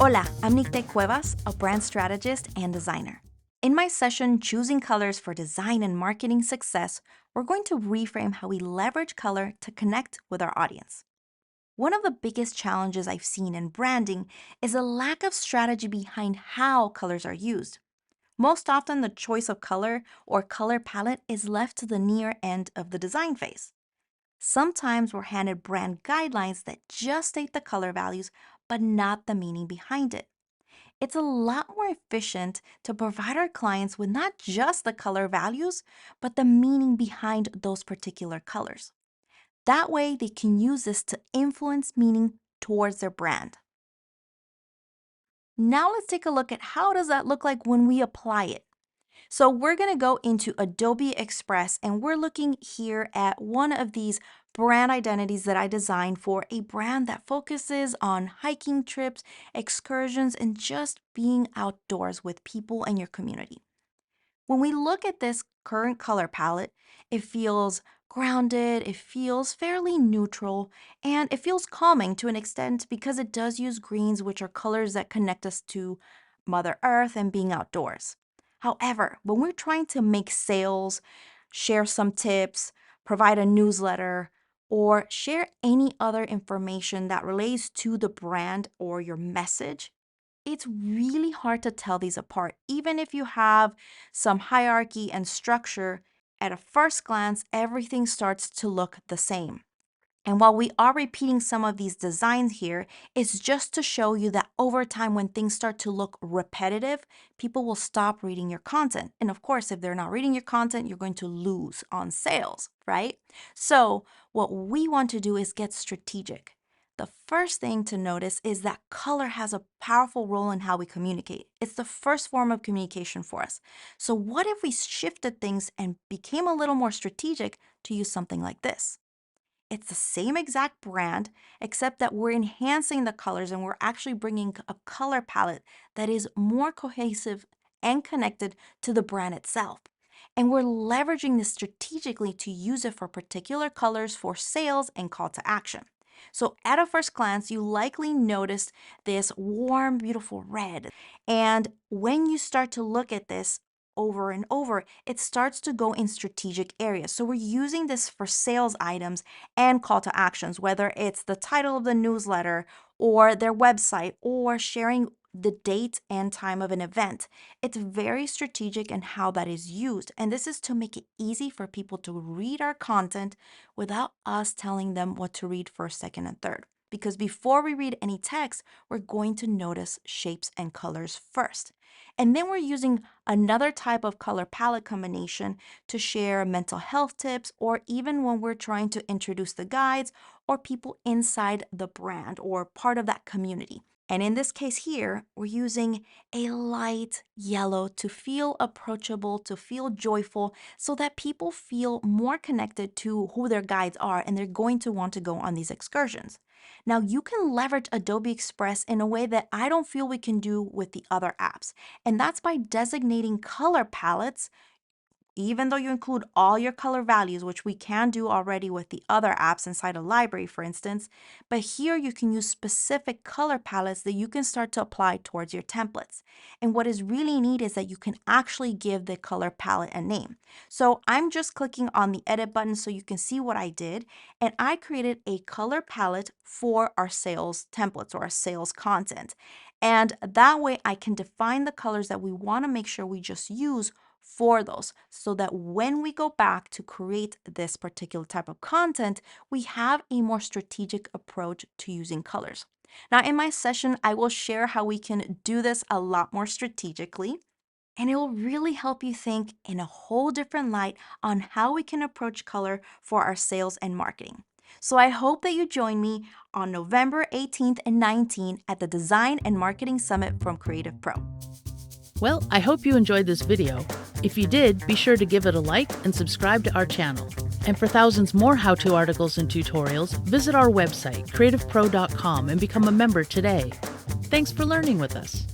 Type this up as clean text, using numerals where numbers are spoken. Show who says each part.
Speaker 1: Hola, I'm Nicte Cuevas, a brand strategist and designer. In my session, Choosing Colors for Design and Marketing Success, we're going to reframe how we leverage color to connect with our audience. One of the biggest challenges I've seen in branding is a lack of strategy behind how colors are used. Most often, the choice of color or color palette is left to the near end of the design phase. Sometimes we're handed brand guidelines that just state the color values, but not the meaning behind it. It's a lot more efficient to provide our clients with not just the color values, but the meaning behind those particular colors. That way, they can use this to influence meaning towards their brand. Now let's take a look at how does that look like when we apply it. So we're going to go into Adobe Express and we're looking here at one of these brand identities that I designed for a brand that focuses on hiking trips, excursions, and just being outdoors with people in your community. When we look at this current color palette, it feels grounded, it feels fairly neutral, and it feels calming to an extent because it does use greens, which are colors that connect us to Mother Earth and being outdoors. However, when we're trying to make sales, share some tips, provide a newsletter, or share any other information that relates to the brand or your message, it's really hard to tell these apart. Even if you have some hierarchy and structure, at a first glance, everything starts to look the same. And while we are repeating some of these designs here, it's just to show you that over time, when things start to look repetitive, people will stop reading your content. And of course, if they're not reading your content, you're going to lose on sales, right? So what we want to do is get strategic. The first thing to notice is that color has a powerful role in how we communicate. It's the first form of communication for us. So what if we shifted things and became a little more strategic to use something like this? It's the same exact brand, except that we're enhancing the colors and we're actually bringing a color palette that is more cohesive and connected to the brand itself. And we're leveraging this strategically to use it for particular colors for sales and call to action. So at a first glance, you likely noticed this warm, beautiful red. And when you start to look at this over and over, it starts to go in strategic areas. So we're using this for sales items and call to actions, whether it's the title of the newsletter or their website or sharing the date and time of an event. It's very strategic in how that is used. And this is to make it easy for people to read our content without us telling them what to read first, second, and third. Because before we read any text, we're going to notice shapes and colors first. And then we're using another type of color palette combination to share mental health tips, or even when we're trying to introduce the guides or people inside the brand or part of that community. And in this case here, we're using a light yellow to feel approachable, to feel joyful, so that people feel more connected to who their guides are and they're going to want to go on these excursions. Now, you can leverage Adobe Express in a way that I don't feel we can do with the other apps, and that's by designating color palettes. Even though you include all your color values, which we can do already with the other apps inside a library, for instance, but here you can use specific color palettes that you can start to apply towards your templates. And what is really neat is that you can actually give the color palette a name. So I'm just clicking on the edit button so you can see what I did, and I created a color palette for our sales templates or our sales content. And that way I can define the colors that we want to make sure we just use for those, so that when we go back to create this particular type of content, we have a more strategic approach to using colors. Now, in my session, I will share how we can do this a lot more strategically, and it will really help you think in a whole different light on how we can approach color for our sales and marketing. So I hope that you join me on November 18th and 19th at the Design and Marketing Summit from CreativePro.
Speaker 2: Well, I hope you enjoyed this video. If you did, be sure to give it a like and subscribe to our channel. And for thousands more how-to articles and tutorials, visit our website, creativepro.com, and become a member today. Thanks for learning with us.